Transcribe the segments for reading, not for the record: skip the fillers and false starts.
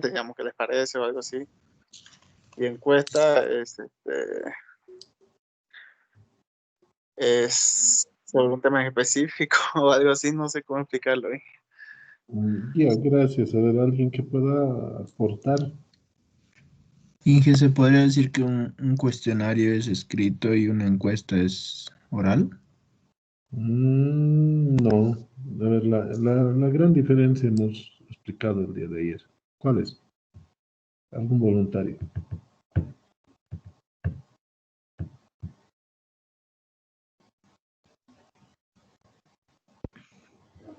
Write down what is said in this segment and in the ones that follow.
digamos, qué les parece o algo así. Y encuesta es sobre un tema en específico o algo así, no sé cómo explicarlo. Ya, gracias. A ver, alguien que pueda aportar. Inge, ¿se podría decir que un cuestionario es escrito y una encuesta es oral? No. A ver, la gran diferencia hemos explicado el día de ayer. ¿Cuál es? ¿Algún voluntario?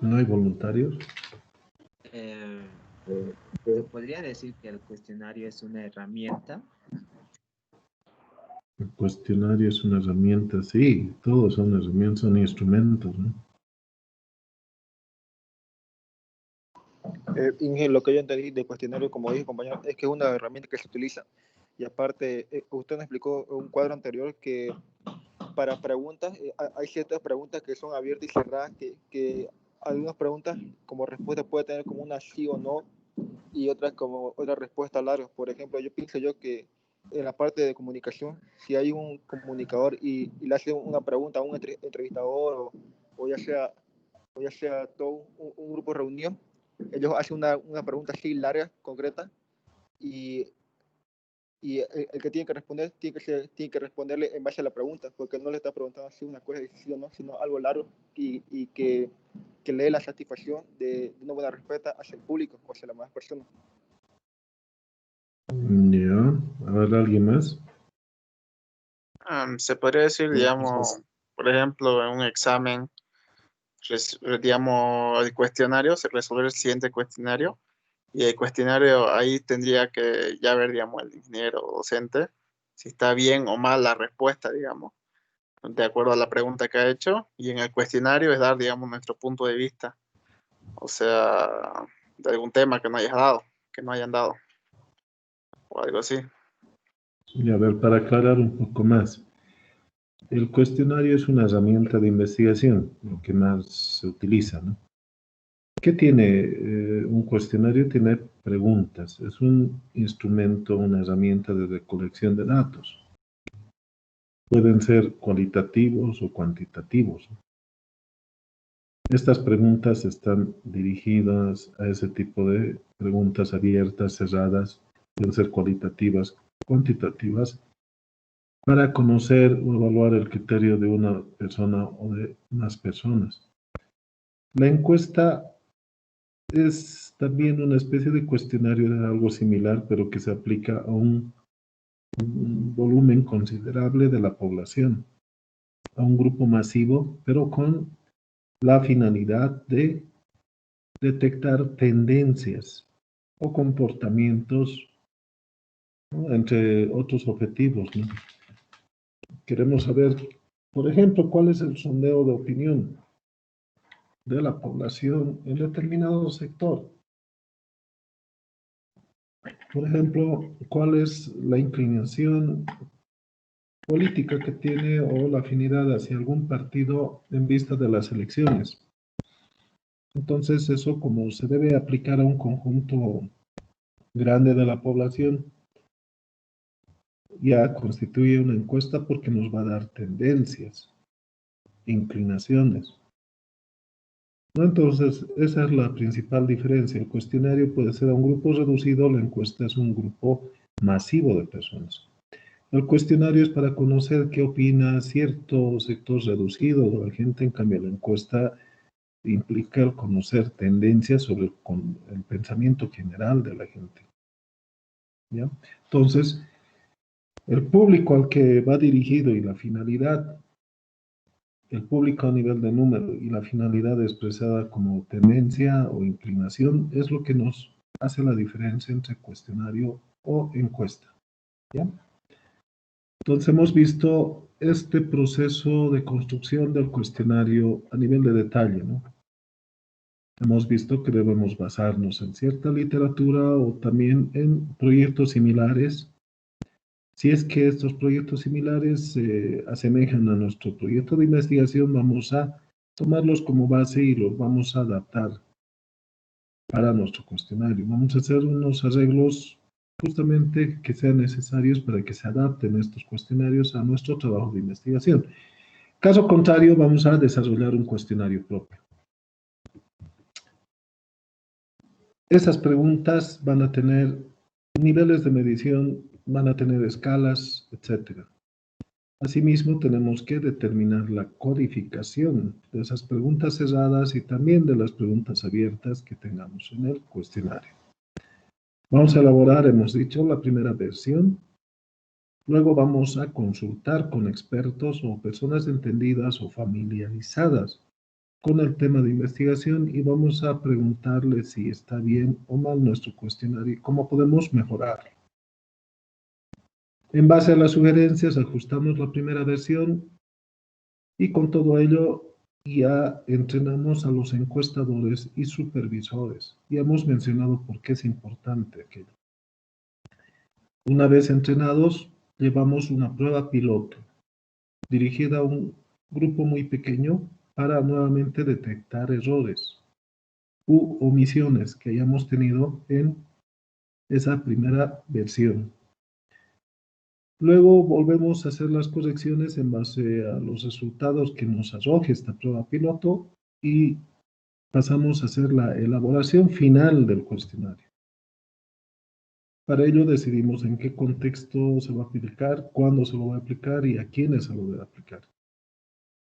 ¿No hay voluntarios? ¿Se podría decir que el cuestionario es una herramienta? El cuestionario es una herramienta, sí, todos son herramientas, son instrumentos, ¿no? Inge, lo que yo entendí del cuestionario, como dije compañero, es que es una herramienta que se utiliza. Y aparte, usted nos explicó en un cuadro anterior que para preguntas, hay ciertas preguntas que son abiertas y cerradas, que algunas preguntas como respuesta puede tener como una sí o no, y otras como otra respuesta larga. Por ejemplo, yo pienso que en la parte de comunicación, si hay un comunicador y le hace una pregunta a un entrevistador o ya sea todo un grupo reunido, ellos hacen una pregunta así larga, concreta, y, y el que tiene que responder tiene que responderle en base a la pregunta, porque no le está preguntando así una cosa de sí o no, sino algo largo y que le dé la satisfacción de una buena respuesta hacia el público o hacia las demás personas. Ya, a ver, ¿alguien más? Se podría decir, digamos, por ejemplo, en un examen, digamos, el cuestionario, se resolver el siguiente cuestionario, y el cuestionario ahí tendría que ya ver, digamos, el ingeniero o docente, si está bien o mal la respuesta, digamos, de acuerdo a la pregunta que ha hecho, y en el cuestionario es dar, digamos, nuestro punto de vista, o sea, de algún tema que no hayas dado, que no hayan dado, o algo así. Y a ver, para aclarar un poco más, el cuestionario es una herramienta de investigación, lo que más se utiliza, ¿no? ¿Qué tiene un cuestionario? Tiene preguntas, es un instrumento, una herramienta de recolección de datos. Pueden ser cualitativos o cuantitativos. Estas preguntas están dirigidas a ese tipo de preguntas abiertas, cerradas, pueden ser cualitativas, cuantitativas, para conocer o evaluar el criterio de una persona o de más personas. La encuesta es también una especie de cuestionario de algo similar, pero que se aplica a un volumen considerable de la población, a un grupo masivo, pero con la finalidad de detectar tendencias o comportamientos, ¿no?, entre otros objetivos, ¿no? Queremos saber, por ejemplo, cuál es el sondeo de opinión de la población en determinado sector. Por ejemplo, cuál es la inclinación política que tiene o la afinidad hacia algún partido en vista de las elecciones. Entonces, eso como se debe aplicar a un conjunto grande de la población, ya constituye una encuesta porque nos va a dar tendencias, inclinaciones, ¿no? Entonces, esa es la principal diferencia. El cuestionario puede ser a un grupo reducido, la encuesta es un grupo masivo de personas. El cuestionario es para conocer qué opina cierto sector reducido de la gente, en cambio la encuesta implica el conocer tendencias sobre el pensamiento general de la gente, ¿ya? Entonces, el público al que va dirigido y la finalidad, el público a nivel de número y la finalidad expresada como tendencia o inclinación es lo que nos hace la diferencia entre cuestionario o encuesta, ¿ya? Entonces hemos visto este proceso de construcción del cuestionario a nivel de detalle, ¿no? Hemos visto que debemos basarnos en cierta literatura o también en proyectos similares. Si es que estos proyectos similares se asemejan a nuestro proyecto de investigación, vamos a tomarlos como base y los vamos a adaptar para nuestro cuestionario. Vamos a hacer unos arreglos justamente que sean necesarios para que se adapten estos cuestionarios a nuestro trabajo de investigación. Caso contrario, vamos a desarrollar un cuestionario propio. Esas preguntas van a tener niveles de medición, van a tener escalas, etc. Asimismo, tenemos que determinar la codificación de esas preguntas cerradas y también de las preguntas abiertas que tengamos en el cuestionario. Vamos a elaborar, hemos dicho, la primera versión. Luego vamos a consultar con expertos o personas entendidas o familiarizadas con el tema de investigación y vamos a preguntarles si está bien o mal nuestro cuestionario y cómo podemos mejorarlo. En base a las sugerencias, ajustamos la primera versión y con todo ello ya entrenamos a los encuestadores y supervisores. Ya hemos mencionado por qué es importante aquello. Una vez entrenados, llevamos una prueba piloto dirigida a un grupo muy pequeño para nuevamente detectar errores u omisiones que hayamos tenido en esa primera versión. Luego volvemos a hacer las correcciones en base a los resultados que nos arroje esta prueba piloto y pasamos a hacer la elaboración final del cuestionario. Para ello decidimos en qué contexto se va a aplicar, cuándo se lo va a aplicar y a quiénes se lo va a aplicar.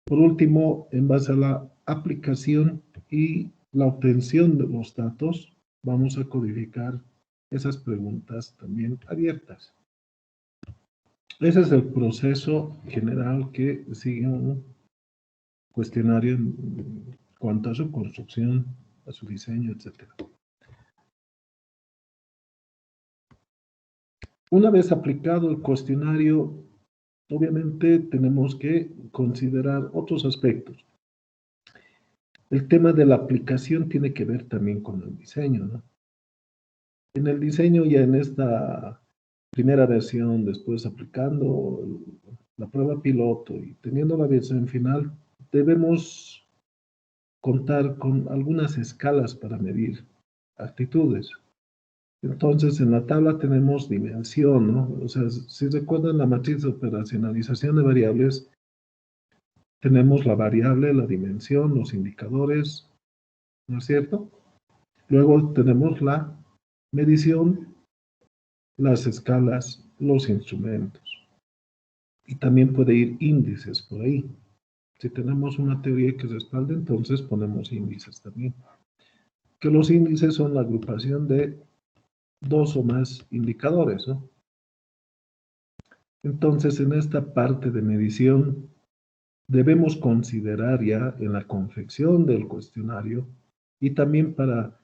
Por último, en base a la aplicación y la obtención de los datos, vamos a codificar esas preguntas también abiertas. Ese es el proceso general que sigue un cuestionario en cuanto a su construcción, a su diseño, etc. Una vez aplicado el cuestionario, obviamente tenemos que considerar otros aspectos. El tema de la aplicación tiene que ver también con el diseño, ¿no? En el diseño ya en esta primera versión, después aplicando la prueba piloto y teniendo la versión final, debemos contar con algunas escalas para medir actitudes. Entonces, en la tabla tenemos dimensión, ¿no? O sea, si recuerdan la matriz de operacionalización de variables, tenemos la variable, la dimensión, los indicadores, ¿no es cierto? Luego tenemos la medición, las escalas, los instrumentos. Y también puede ir índices por ahí. Si tenemos una teoría que respalde, entonces ponemos índices también. Que los índices son la agrupación de dos o más indicadores, ¿no? Entonces, en esta parte de medición, debemos considerar ya en la confección del cuestionario y también para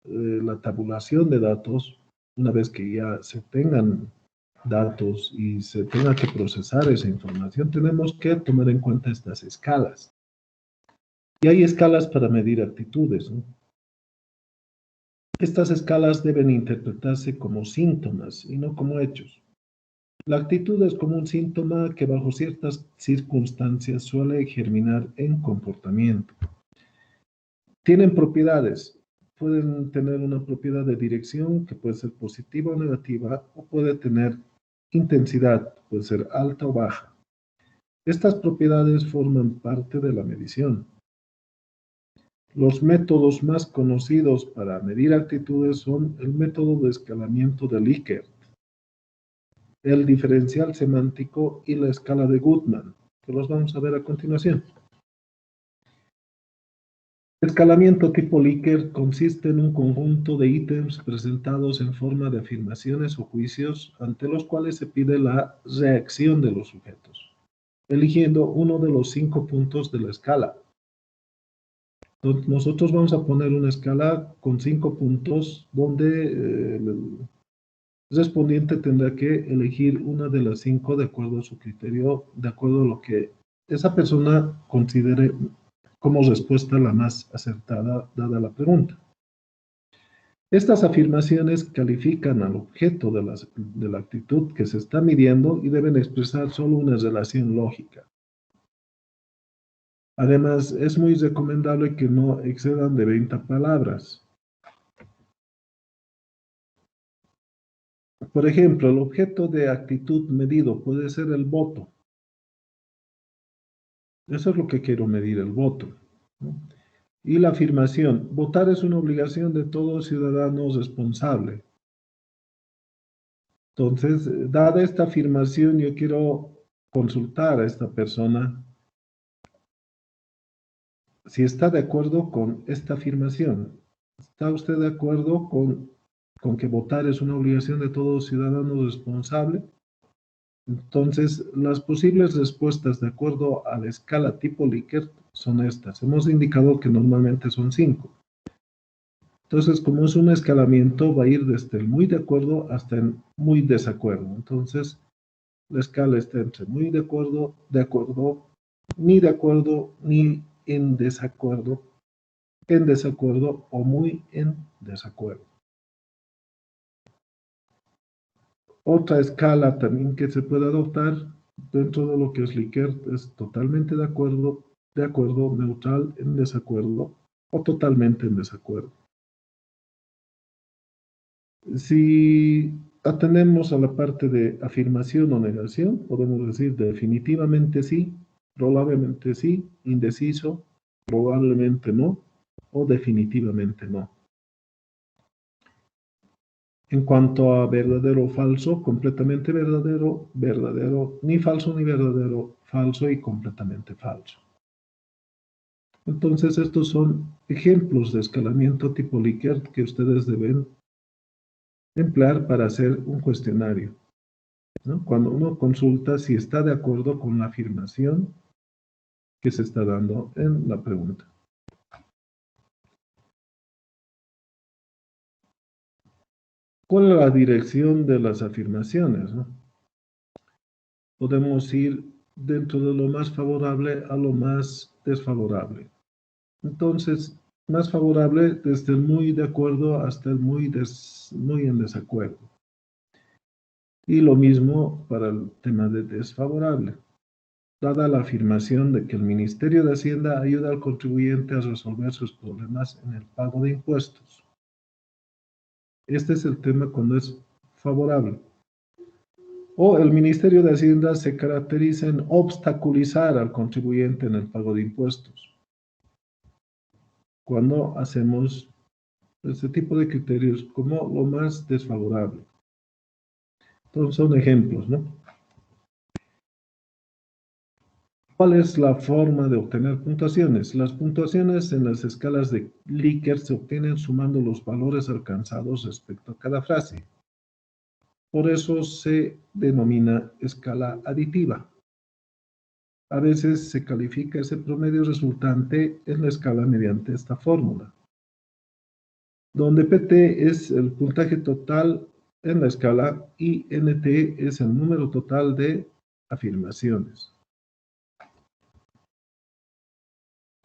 la tabulación de datos, una vez que ya se tengan datos y se tenga que procesar esa información, tenemos que tomar en cuenta estas escalas. Y hay escalas para medir actitudes, ¿no? Estas escalas deben interpretarse como síntomas y no como hechos. La actitud es como un síntoma que bajo ciertas circunstancias suele germinar en comportamiento. Tienen propiedades. Pueden tener una propiedad de dirección que puede ser positiva o negativa, o puede tener intensidad, puede ser alta o baja. Estas propiedades forman parte de la medición. Los métodos más conocidos para medir actitudes son el método de escalamiento de Likert, el diferencial semántico y la escala de Goodman, que los vamos a ver a continuación. Escalamiento tipo Likert consiste en un conjunto de ítems presentados en forma de afirmaciones o juicios ante los cuales se pide la reacción de los sujetos, eligiendo uno de los 5 puntos de la escala. Entonces, nosotros vamos a poner una escala con 5 puntos donde el respondiente tendrá que elegir una de las 5 de acuerdo a su criterio, de acuerdo a lo que esa persona considere como respuesta la más acertada dada la pregunta. Estas afirmaciones califican al objeto de la actitud que se está midiendo y deben expresar solo una relación lógica. Además, es muy recomendable que no excedan de 20 palabras. Por ejemplo, el objeto de actitud medido puede ser el voto. Eso es lo que quiero medir, el voto, ¿no? Y la afirmación, votar es una obligación de todo ciudadano responsable. Entonces, dada esta afirmación, yo quiero consultar a esta persona si está de acuerdo con esta afirmación. ¿Está usted de acuerdo con que votar es una obligación de todo ciudadano responsable? Entonces, las posibles respuestas de acuerdo a la escala tipo Likert son estas. Hemos indicado que normalmente son 5. Entonces, como es un escalamiento, va a ir desde el muy de acuerdo hasta el muy desacuerdo. Entonces, la escala está entre muy de acuerdo, ni de acuerdo, ni en desacuerdo o muy en desacuerdo. Otra escala también que se puede adoptar dentro de lo que es Likert es totalmente de acuerdo, neutral, en desacuerdo o totalmente en desacuerdo. Si atendemos a la parte de afirmación o negación, podemos decir definitivamente sí, probablemente sí, indeciso, probablemente no o definitivamente no. En cuanto a verdadero o falso, completamente verdadero, verdadero, ni falso ni verdadero, falso y completamente falso. Entonces, estos son ejemplos de escalamiento tipo Likert que ustedes deben emplear para hacer un cuestionario, ¿no? Cuando uno consulta si está de acuerdo con la afirmación que se está dando en la pregunta. ¿Cuál es la dirección de las afirmaciones, no? Podemos ir dentro de lo más favorable a lo más desfavorable. Entonces, más favorable desde el muy de acuerdo hasta el muy en desacuerdo. Y lo mismo para el tema de desfavorable. Dada la afirmación de que el Ministerio de Hacienda ayuda al contribuyente a resolver sus problemas en el pago de impuestos. Este es el tema cuando es favorable. O el Ministerio de Hacienda se caracteriza en obstaculizar al contribuyente en el pago de impuestos. Cuando hacemos este tipo de criterios como lo más desfavorable. Entonces son ejemplos, ¿no? ¿Cuál es la forma de obtener puntuaciones? Las puntuaciones en las escalas de Likert se obtienen sumando los valores alcanzados respecto a cada frase. Por eso se denomina escala aditiva. A veces se califica ese promedio resultante en la escala mediante esta fórmula, donde PT es el puntaje total en la escala y NT es el número total de afirmaciones.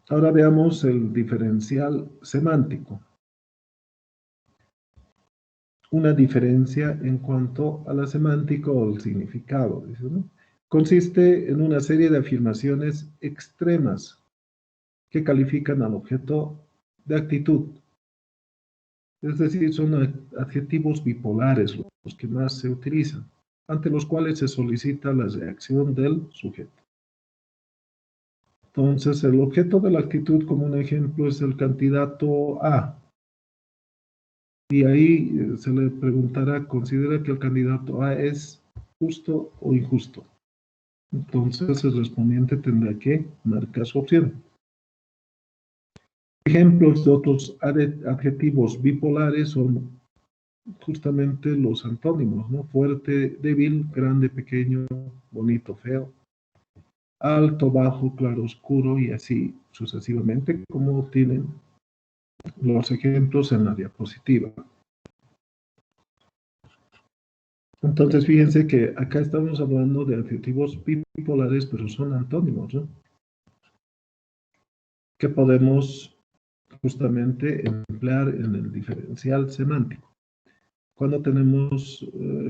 Ahora veamos el diferencial semántico. Una diferencia en cuanto a la semántica o el significado, dice, ¿no? Consiste en una serie de afirmaciones extremas que califican al objeto de actitud. Es decir, son adjetivos bipolares los que más se utilizan, ante los cuales se solicita la reacción del sujeto. Entonces, el objeto de la actitud, como un ejemplo, es el candidato A. Y ahí se le preguntará, ¿considera que el candidato A es justo o injusto? Entonces, el respondiente tendrá que marcar su opción. Ejemplos de otros adjetivos bipolares son justamente los antónimos, ¿no? Fuerte, débil, grande, pequeño, bonito, feo, alto, bajo, claro, oscuro y así sucesivamente, como tienen los ejemplos en la diapositiva. Entonces, fíjense que acá estamos hablando de adjetivos bipolares, pero son antónimos, ¿no? Que podemos justamente emplear en el diferencial semántico, cuando tenemos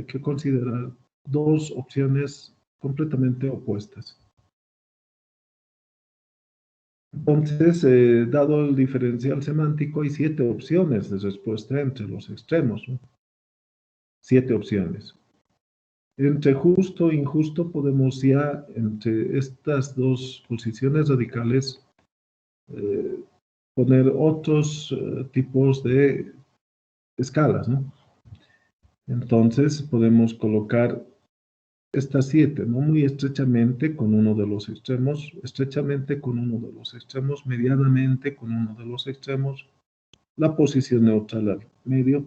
que considerar dos opciones completamente opuestas. Entonces, dado el diferencial semántico, hay 7 opciones de respuesta entre los extremos, ¿no? 7 opciones. Entre justo e injusto podemos ya, entre estas dos posiciones radicales, poner otros tipos de escalas, ¿no? Entonces podemos colocar estas 7, ¿no? Muy estrechamente con uno de los extremos, estrechamente con uno de los extremos, medianamente con uno de los extremos, la posición neutral al medio,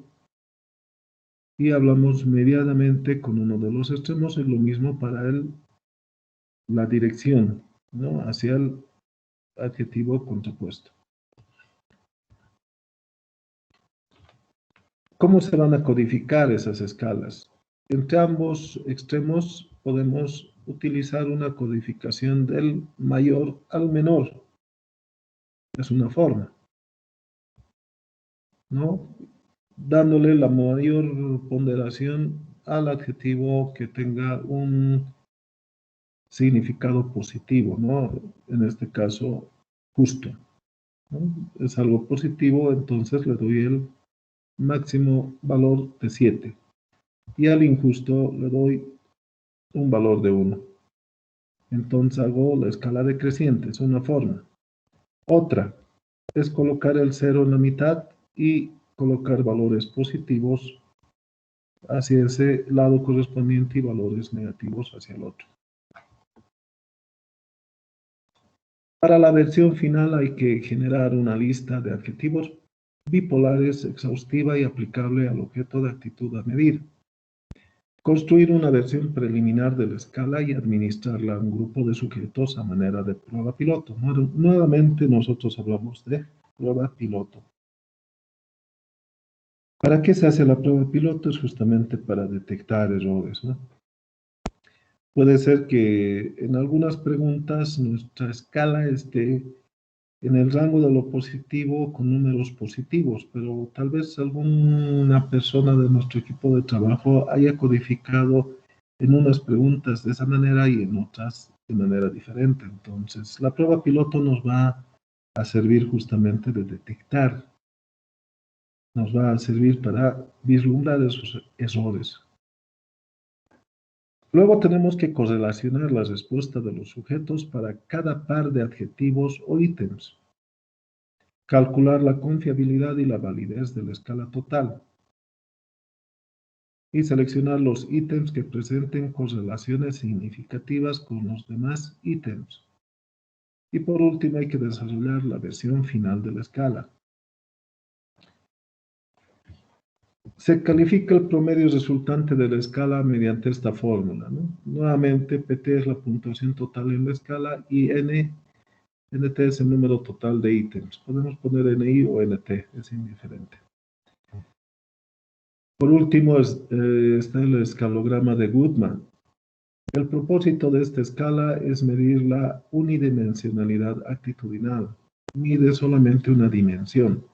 y hablamos medianamente con uno de los extremos, es lo mismo para la dirección, ¿no? Hacia el adjetivo contrapuesto. ¿Cómo se van a codificar esas escalas? Entre ambos extremos podemos utilizar una codificación del mayor al menor. Es una forma, ¿no? Dándole la mayor ponderación al adjetivo que tenga un significado positivo, ¿no? En este caso, justo, ¿no? Es algo positivo, entonces le doy el máximo valor de 7. Y al injusto le doy un valor de 1. Entonces hago la escala decreciente, es una forma. Otra es colocar el 0 en la mitad y colocar valores positivos hacia ese lado correspondiente y valores negativos hacia el otro. Para la versión final hay que generar una lista de adjetivos bipolares exhaustiva y aplicable al objeto de actitud a medir. Construir una versión preliminar de la escala y administrarla a un grupo de sujetos a manera de prueba piloto. Nuevamente nosotros hablamos de prueba piloto. ¿Para qué se hace la prueba piloto? Es justamente para detectar errores, ¿no? Puede ser que en algunas preguntas nuestra escala esté en el rango de lo positivo con números positivos, pero tal vez alguna persona de nuestro equipo de trabajo haya codificado en unas preguntas de esa manera y en otras de manera diferente. Entonces, la prueba piloto nos va a servir justamente de detectar, nos va a servir para vislumbrar esos errores. Luego tenemos que correlacionar la respuesta de los sujetos para cada par de adjetivos o ítems. Calcular la confiabilidad y la validez de la escala total. Y seleccionar los ítems que presenten correlaciones significativas con los demás ítems. Y por último hay que desarrollar la versión final de la escala. Se califica el promedio resultante de la escala mediante esta fórmula, ¿no? Nuevamente, PT es la puntuación total en la escala y NT es el número total de ítems. Podemos poner NI o NT, es indiferente. Por último, está el escalograma de Goodman. El propósito de esta escala es medir la unidimensionalidad actitudinal. Mide solamente una dimensión.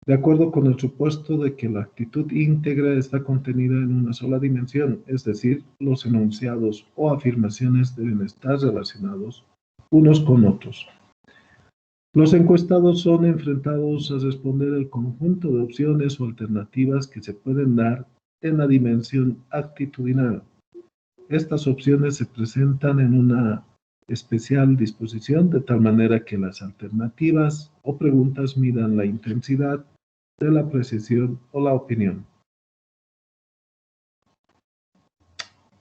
De acuerdo con el supuesto de que la actitud íntegra está contenida en una sola dimensión, es decir, los enunciados o afirmaciones deben estar relacionados unos con otros. Los encuestados son enfrentados a responder el conjunto de opciones o alternativas que se pueden dar en la dimensión actitudinal. Estas opciones se presentan en una especial disposición de tal manera que las alternativas o preguntas midan la intensidad de la precisión o la opinión.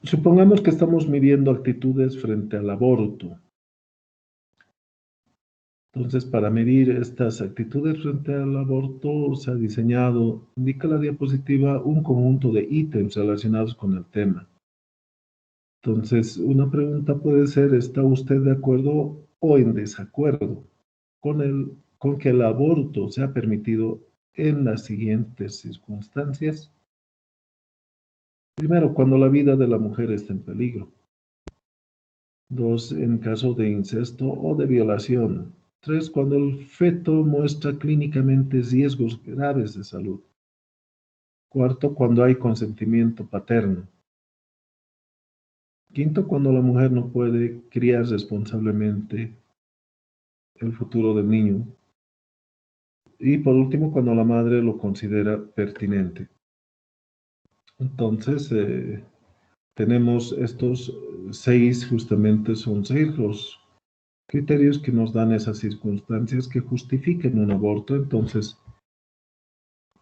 Supongamos que estamos midiendo actitudes frente al aborto. Entonces, para medir estas actitudes frente al aborto, se ha diseñado, indica la diapositiva, un conjunto de ítems relacionados con el tema. Entonces, una pregunta puede ser, ¿está usted de acuerdo o en desacuerdo con que el aborto sea permitido en las siguientes circunstancias? Primero, cuando la vida de la mujer está en peligro. 2, en caso de incesto o de violación. 3, cuando el feto muestra clínicamente riesgos graves de salud. 4, cuando hay consentimiento paterno. 5, cuando la mujer no puede criar responsablemente el futuro del niño. Y por último, cuando la madre lo considera pertinente. Entonces, tenemos estos 6, justamente son 6 los criterios que nos dan esas circunstancias que justifiquen un aborto. Entonces,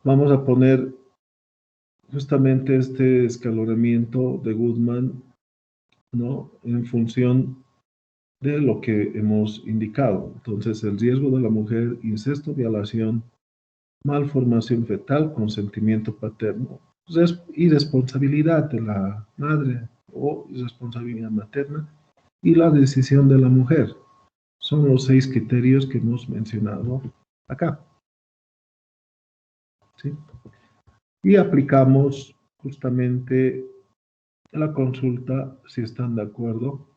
vamos a poner justamente este escalonamiento de Goodman, ¿no? En función de lo que hemos indicado. Entonces, el riesgo de la mujer, incesto, violación, malformación fetal, consentimiento paterno, irresponsabilidad de la madre o irresponsabilidad materna y la decisión de la mujer. Son los 6 criterios que hemos mencionado acá. ¿Sí? Y aplicamos justamente la consulta si están de acuerdo.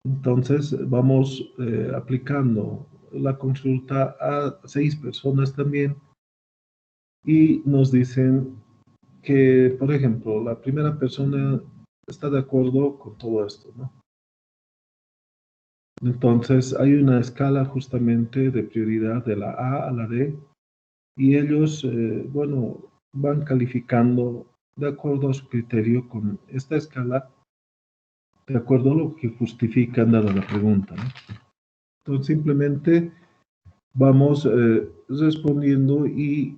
Entonces vamos aplicando la consulta a 6 personas también y nos dicen que, por ejemplo, la primera persona está de acuerdo con todo esto, ¿no? Entonces hay una escala justamente de prioridad de la A a la D y ellos, bueno, van calificando de acuerdo a su criterio con esta escala, de acuerdo a lo que justifican dada la pregunta, ¿no? Entonces simplemente vamos respondiendo y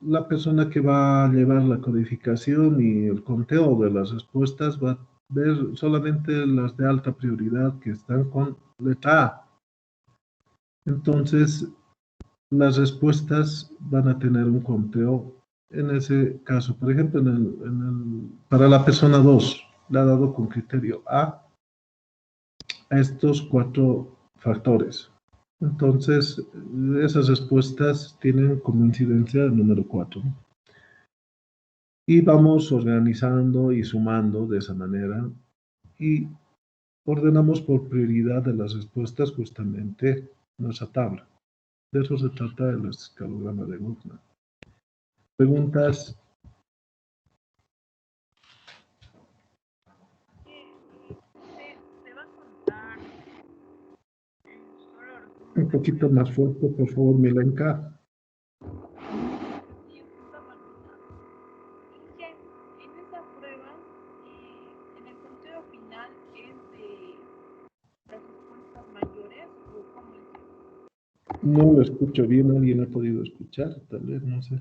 la persona que va a llevar la codificación y el conteo de las respuestas va a ver solamente las de alta prioridad que están con letra A. Entonces, las respuestas van a tener un conteo en ese caso. Por ejemplo, para la persona 2, le ha dado con criterio A estos 4 factores. Entonces, esas respuestas tienen como incidencia el número 4. Y vamos organizando y sumando de esa manera y ordenamos por prioridad de las respuestas justamente nuestra tabla. De eso se trata el escalograma de Goodman. ¿Preguntas? ¿Se va a contar solo Un poquito más fuerte, por favor, Milenka. sí, estaba olvidando? Y que en esa prueba, en el conteo final es de las respuestas mayores o cómo es? No lo escucho bien, alguien ha podido escuchar, tal vez, no sé.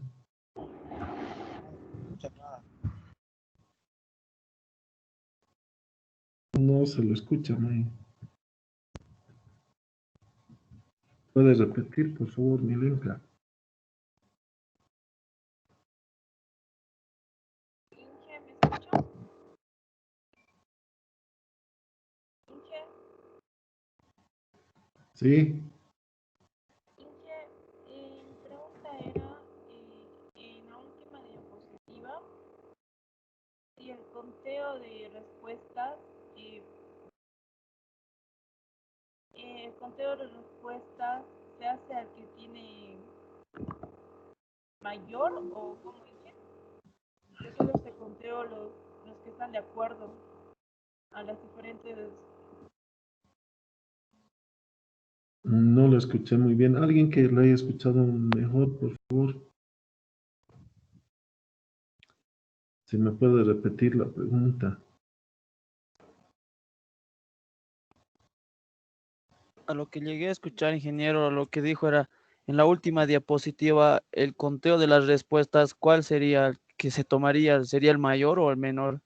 No se lo escucha, May. ¿Puedes repetir, por favor, Milenka? Inge, ¿me escuchas? Inge, Sí. Inge, mi pregunta era, en la última diapositiva, si el conteo de respuestas, eh, el conteo de respuestas se hace al que tiene mayor o cómo dice, que solo se conteo los que están de acuerdo a las diferentes. No lo escuché muy bien. ¿Alguien que lo haya escuchado mejor, por favor? Si me puede repetir la pregunta. A lo que llegué a escuchar, ingeniero, lo que dijo era, en la última diapositiva, el conteo de las respuestas, ¿cuál sería el que se tomaría? ¿Sería el mayor o el menor?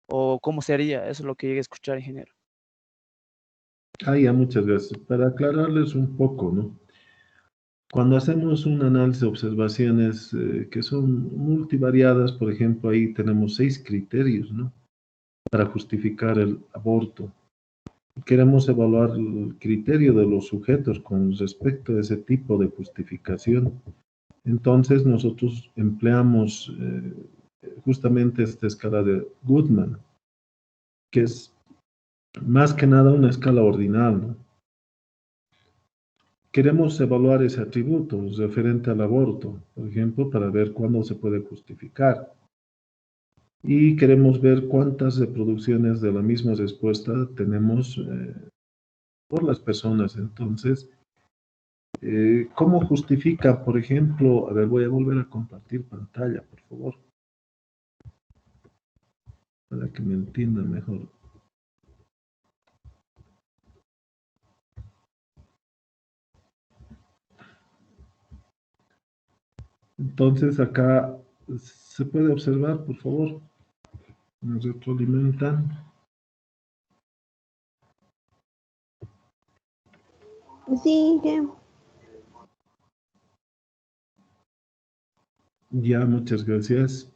¿O cómo sería? Eso es lo que llegué a escuchar, ingeniero. Ah, ya, muchas gracias. Para aclararles un poco, ¿no? Cuando hacemos un análisis de observaciones que son multivariadas, por ejemplo, ahí tenemos 6 criterios, ¿no? Para justificar el aborto. Queremos evaluar el criterio de los sujetos con respecto a ese tipo de justificación. Entonces, nosotros empleamos justamente esta escala de Goodman, que es más que nada una escala ordinal, ¿no? Queremos evaluar ese atributo referente al aborto, por ejemplo, para ver cuándo se puede justificar. Y queremos ver cuántas reproducciones de la misma respuesta tenemos por las personas. Entonces, ¿Cómo justifica, por ejemplo? A ver, voy a volver a compartir pantalla, por favor, para que me entiendan mejor. Entonces acá se puede observar, por favor, nos retroalimentan. Sí, que Ya, muchas gracias.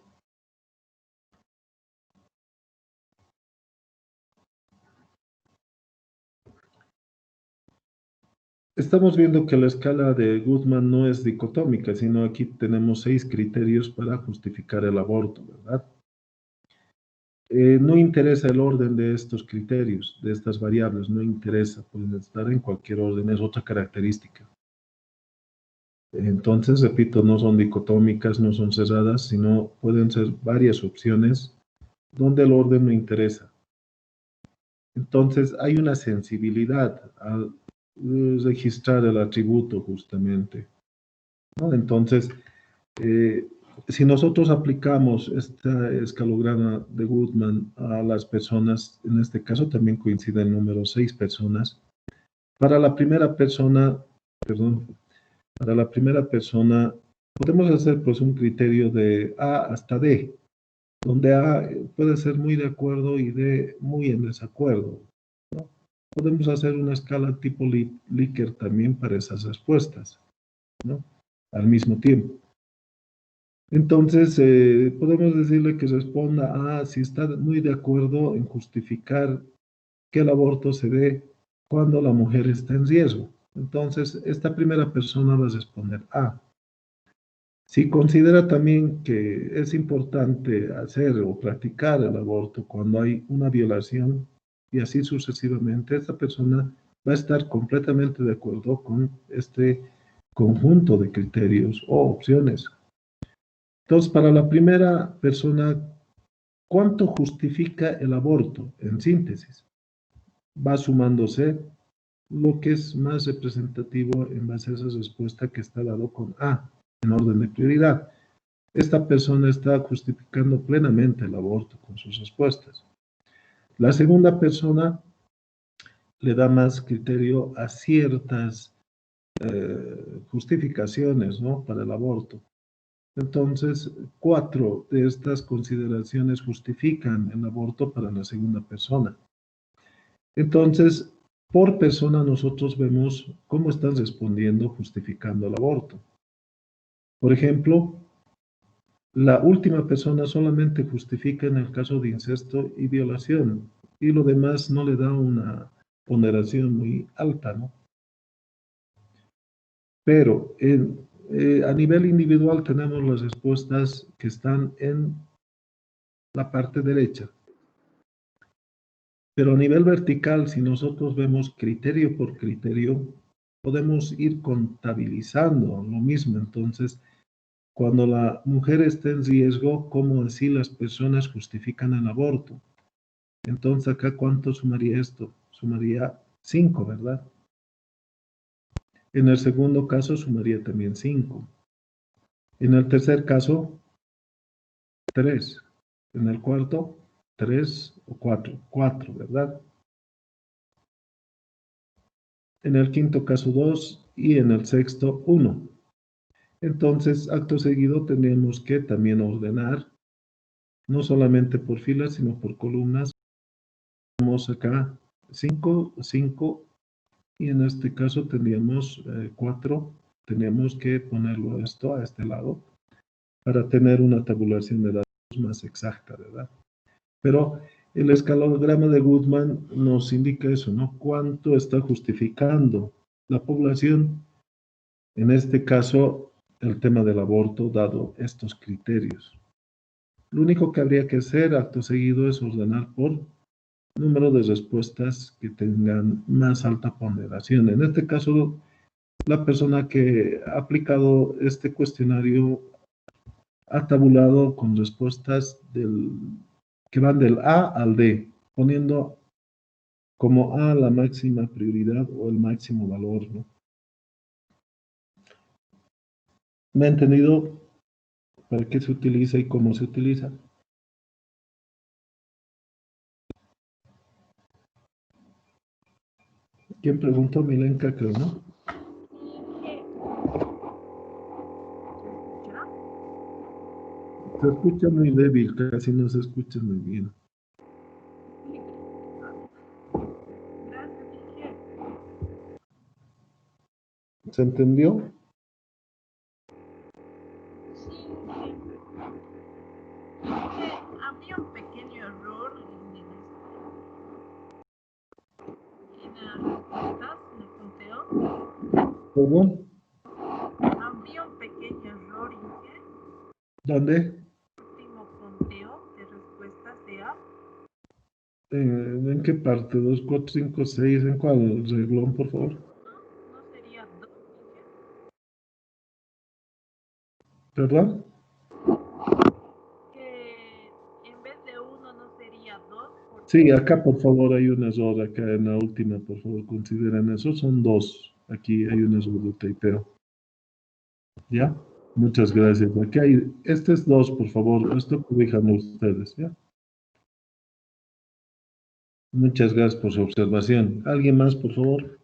Estamos viendo que la escala de Goodman no es dicotómica, sino aquí tenemos 6 criterios para justificar el aborto, ¿verdad? No interesa el orden de estos criterios, de estas variables, no interesa, pueden estar en cualquier orden, es otra característica. Entonces, repito, no son dicotómicas, no son cerradas, sino pueden ser varias opciones donde el orden no interesa. Entonces, hay una sensibilidad al registrar el atributo justamente, ¿no? Entonces, si nosotros aplicamos este escalograma de Goodman a las personas, en este caso también coincide el número 6 personas, para la primera persona, perdón, para la primera persona podemos hacer pues un criterio de A hasta D, donde A puede ser muy de acuerdo y D muy en desacuerdo, ¿no? Podemos hacer una escala tipo Likert también para esas respuestas, ¿no? Al mismo tiempo. Entonces, podemos decirle que responda a si está muy de acuerdo en justificar que el aborto se dé cuando la mujer está en riesgo. Entonces, esta primera persona va a responder A. Si considera también que es importante hacer o practicar el aborto cuando hay una violación y así sucesivamente, esta persona va a estar completamente de acuerdo con este conjunto de criterios o opciones. Entonces, para la primera persona, ¿cuánto justifica el aborto? En síntesis, va sumándose lo que es más representativo en base a esa respuesta que está dado con A, en orden de prioridad. Esta persona está justificando plenamente el aborto con sus respuestas. La segunda persona le da más criterio a ciertas justificaciones, ¿no?, para el aborto. Entonces, 4 de estas consideraciones justifican el aborto para la segunda persona. Entonces, por persona nosotros vemos cómo están respondiendo justificando el aborto. Por ejemplo, la última persona solamente justifica en el caso de incesto y violación, y lo demás no le da una ponderación muy alta, ¿no? Pero a nivel individual tenemos las respuestas que están en la parte derecha. Pero a nivel vertical, si nosotros vemos criterio por criterio, podemos ir contabilizando lo mismo. Entonces, cuando la mujer está en riesgo, ¿cómo así las personas justifican el aborto? Entonces, acá, ¿cuánto sumaría esto? Sumaría 5, ¿verdad? En el segundo caso, sumaría también 5. En el tercer caso, 3. En el cuarto, 3 o 4. 4, ¿verdad? En el quinto caso, 2. Y en el sexto, 1. Entonces, acto seguido, tenemos que también ordenar, no solamente por filas, sino por columnas. Tenemos acá 5, 5, y en este caso tendríamos 4. Tenemos que ponerlo esto a este lado para tener una tabulación de datos más exacta, ¿verdad? Pero el escalograma de Goodman nos indica eso, ¿no? ¿Cuánto está justificando la población? En este caso, el tema del aborto, dado estos criterios. Lo único que habría que hacer acto seguido es ordenar por número de respuestas que tengan más alta ponderación. En este caso, la persona que ha aplicado este cuestionario ha tabulado con respuestas que van del A al D, poniendo como A la máxima prioridad o el máximo valor, ¿no? ¿Me ha entendido para qué se utiliza y cómo se utiliza? ¿Quién preguntó? Milenka, creo, ¿no? Se escucha muy débil, casi no se escucha muy bien. ¿Se entendió? Sí, había un pequeño error en las respuestas, en el conteo. ¿Perdón? Habría un pequeño error ¿Dónde? en el último conteo de respuestas de A. ¿En qué parte? ¿2, 4, 5, 6? ¿En cuál reglón, por favor? No sería 2, ¿Perdón? que en vez de 1 no sería 2, Sí, porque acá por favor hay un error, acá en la última, por favor, consideren eso, son 2. Aquí hay un error de typeo. ¿Ya? Muchas gracias. Aquí hay, este es 2, por favor, esto corrijan ustedes, ¿ya? Muchas gracias por su observación. ¿Alguien más, por favor?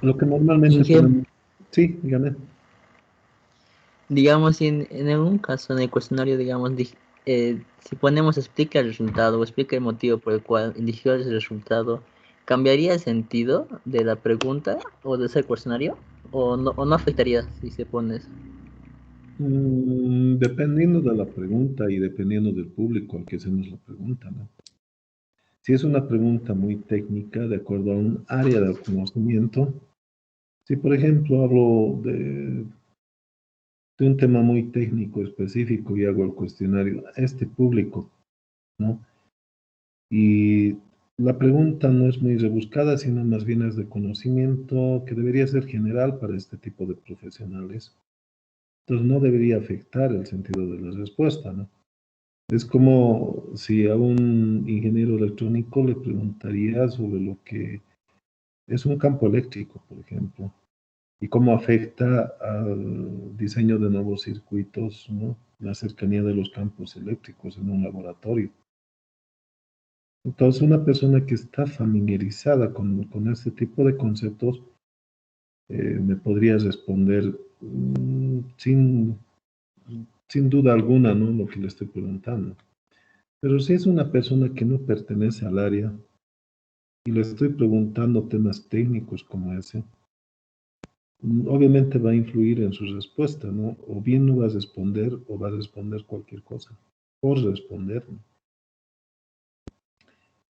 Lo que normalmente Inge, tenemos... Sí, dígame. digamos, si en algún caso en el cuestionario, digamos, si ponemos explica el resultado o explica el motivo por el cual eligió ese resultado, ¿cambiaría el sentido de la pregunta o de ese cuestionario? O no afectaría si se pone eso? Dependiendo de la pregunta y dependiendo del público al que hacemos la pregunta, ¿no? Si es una pregunta muy técnica, de acuerdo a un área del conocimiento, si por ejemplo hablo de un tema muy técnico específico y hago el cuestionario a este público, ¿no? Y la pregunta no es muy rebuscada, sino más bien es de conocimiento que debería ser general para este tipo de profesionales. Entonces no debería afectar el sentido de la respuesta, ¿no? Es como si a un ingeniero electrónico le preguntaría sobre lo que es un campo eléctrico, por ejemplo, y cómo afecta al diseño de nuevos circuitos, ¿no? La cercanía de los campos eléctricos en un laboratorio. Entonces, una persona que está familiarizada con este tipo de conceptos me podría responder sin duda alguna, ¿no? Lo que le estoy preguntando. Pero si es una persona que no pertenece al área y le estoy preguntando temas técnicos como ese, obviamente va a influir en su respuesta, ¿no? O bien no va a responder o va a responder cualquier cosa por responder, ¿no?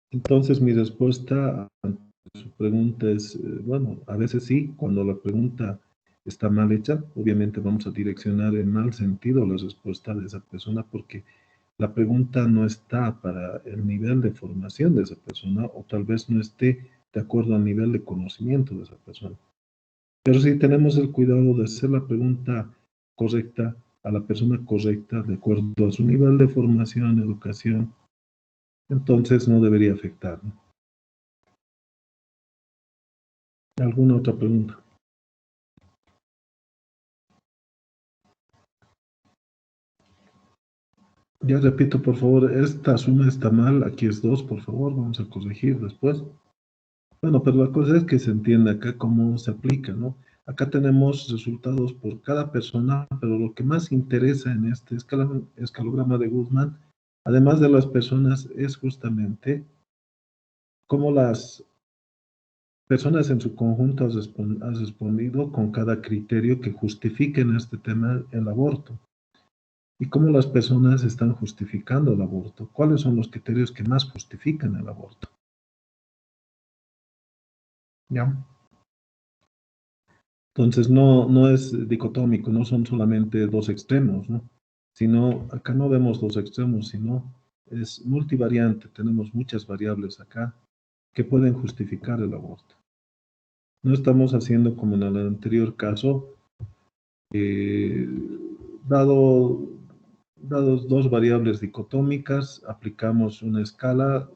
Entonces mi respuesta a su pregunta es, bueno, a veces sí, cuando la pregunta está mal hecha, obviamente vamos a direccionar en mal sentido la respuesta de esa persona porque la pregunta no está para el nivel de formación de esa persona o tal vez no esté de acuerdo al nivel de conocimiento de esa persona. Pero si tenemos el cuidado de hacer la pregunta correcta a la persona correcta, de acuerdo a su nivel de formación, educación, entonces no debería afectar, ¿no? ¿Alguna otra pregunta? Ya repito, por favor, esta suma está mal, aquí es 2, por favor, vamos a corregir después. Bueno, pero la cosa es que se entiende acá cómo se aplica, ¿no? Acá tenemos resultados por cada persona, pero lo que más interesa en este escalograma de Goodman, además de las personas, es justamente cómo las personas en su conjunto han respondido con cada criterio que justifique en este tema el aborto. Y cómo las personas están justificando el aborto. ¿Cuáles son los criterios que más justifican el aborto? ¿Ya? Entonces no es dicotómico, no son solamente dos extremos, ¿no? Sino, acá no vemos dos extremos, sino es multivariante, tenemos muchas variables acá que pueden justificar el aborto. No estamos haciendo como en el anterior caso, dado dados dos variables dicotómicas, aplicamos una escala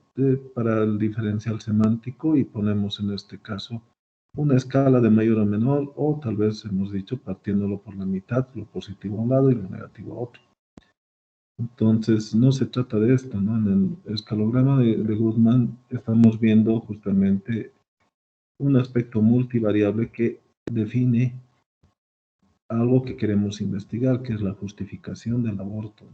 para el diferencial semántico y ponemos en este caso una escala de mayor a menor, o tal vez hemos dicho partiéndolo por la mitad, lo positivo a un lado y lo negativo a otro. Entonces, no se trata de esto, ¿no? En el escalograma de Goodman estamos viendo justamente un aspecto multivariable que define algo que queremos investigar, que es la justificación del aborto.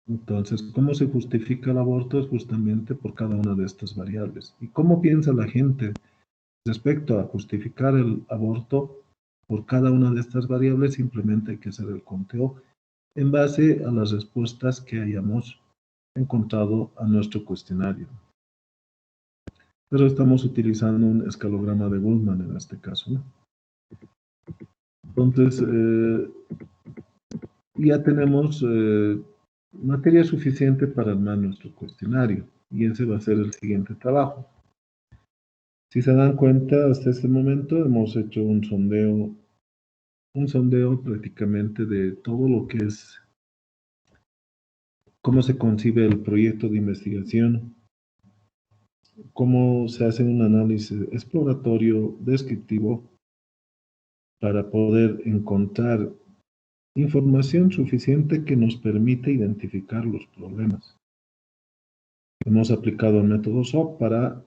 Entonces, ¿cómo se justifica el aborto? Es justamente por cada una de estas variables. ¿Y cómo piensa la gente respecto a justificar el aborto? Por cada una de estas variables simplemente hay que hacer el conteo en base a las respuestas que hayamos encontrado a nuestro cuestionario. Pero estamos utilizando un escalograma de Goodman en este caso, ¿no? Entonces, ya tenemos materia suficiente para armar nuestro cuestionario, y ese va a ser el siguiente trabajo. Si se dan cuenta, hasta este momento hemos hecho un sondeo prácticamente de todo lo que es, cómo se concibe el proyecto de investigación, cómo se hace un análisis exploratorio, descriptivo, para poder encontrar información suficiente que nos permite identificar los problemas. Hemos aplicado el método SOAP para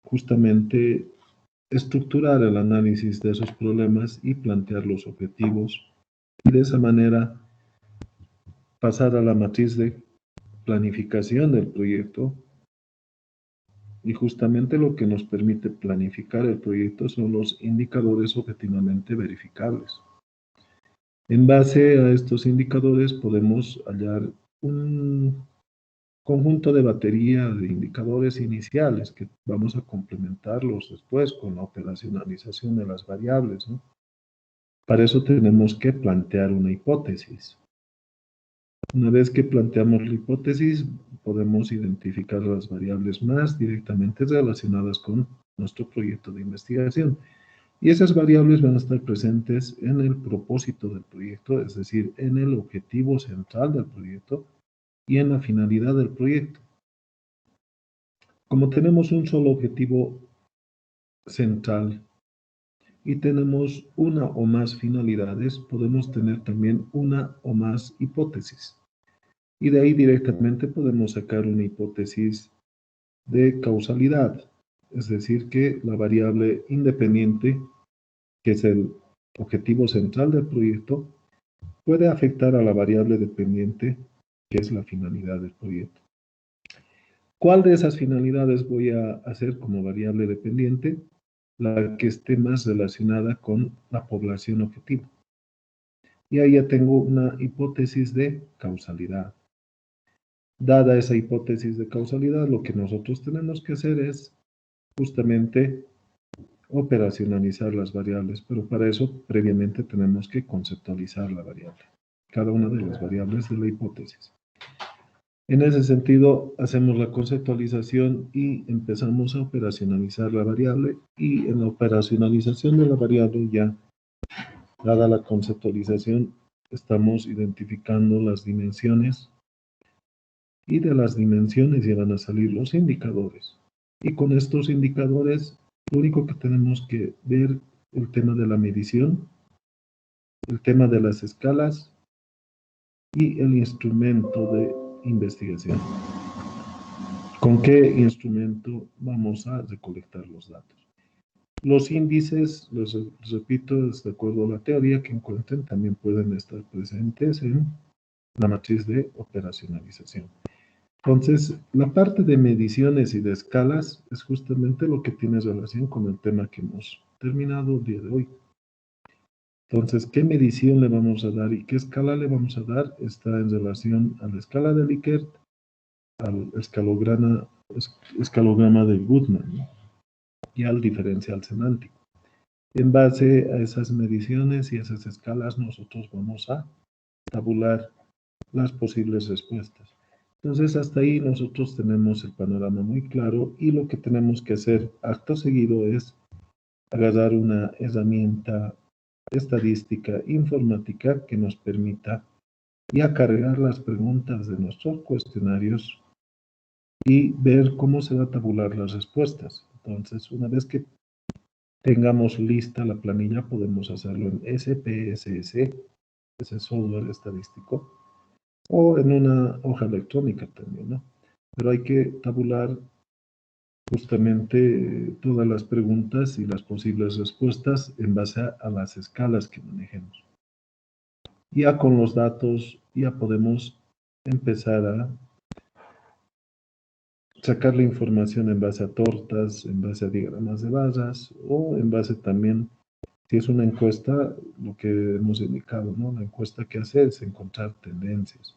justamente estructurar el análisis de esos problemas y plantear los objetivos, y de esa manera pasar a la matriz de planificación del proyecto. Y justamente lo que nos permite planificar el proyecto son los indicadores objetivamente verificables. En base a estos indicadores podemos hallar un conjunto de batería de indicadores iniciales que vamos a complementarlos después con la operacionalización de las variables, ¿no? Para eso tenemos que plantear una hipótesis. Una vez que planteamos la hipótesis, podemos identificar las variables más directamente relacionadas con nuestro proyecto de investigación. Y esas variables van a estar presentes en el propósito del proyecto, es decir, en el objetivo central del proyecto y en la finalidad del proyecto. Como tenemos un solo objetivo central y tenemos una o más finalidades, podemos tener también una o más hipótesis. Y de ahí directamente podemos sacar una hipótesis de causalidad, es decir, que la variable independiente, que es el objetivo central del proyecto, puede afectar a la variable dependiente, que es la finalidad del proyecto. ¿Cuál de esas finalidades voy a hacer como variable dependiente? La que esté más relacionada con la población objetivo. Y ahí ya tengo una hipótesis de causalidad. Dada esa hipótesis de causalidad, lo que nosotros tenemos que hacer es justamente operacionalizar las variables, pero para eso previamente tenemos que conceptualizar la variable, cada una de las variables de la hipótesis. En ese sentido, hacemos la conceptualización y empezamos a operacionalizar la variable, y en la operacionalización de la variable ya, dada la conceptualización, estamos identificando las dimensiones, y de las dimensiones ya van a salir los indicadores. Y con estos indicadores, lo único que tenemos que ver el tema de la medición, el tema de las escalas y el instrumento de investigación. ¿Con qué instrumento vamos a recolectar los datos? Los índices, los repito, de acuerdo a la teoría que encuentren, también pueden estar presentes en la matriz de operacionalización. Entonces, la parte de mediciones y de escalas es justamente lo que tiene relación con el tema que hemos terminado el día de hoy. Entonces, ¿qué medición le vamos a dar y qué escala le vamos a dar? Está en relación a la escala de Likert, al escalograma de Goodman, ¿no? Y al diferencial semántico. En base a esas mediciones y esas escalas, nosotros vamos a tabular las posibles respuestas. Entonces, hasta ahí nosotros tenemos el panorama muy claro, y lo que tenemos que hacer acto seguido es agarrar una herramienta estadística, informática que nos permita ya cargar las preguntas de nuestros cuestionarios y ver cómo se va a tabular las respuestas. Entonces, una vez que tengamos lista la planilla, podemos hacerlo en SPSS, ese software estadístico, o en una hoja electrónica también, ¿no? Pero hay que tabular justamente todas las preguntas y las posibles respuestas en base a las escalas que manejemos. Ya con los datos ya podemos empezar a sacar la información en base a tortas, en base a diagramas de barras o en base también, si es una encuesta, lo que hemos indicado, ¿no? La encuesta que hace es encontrar tendencias.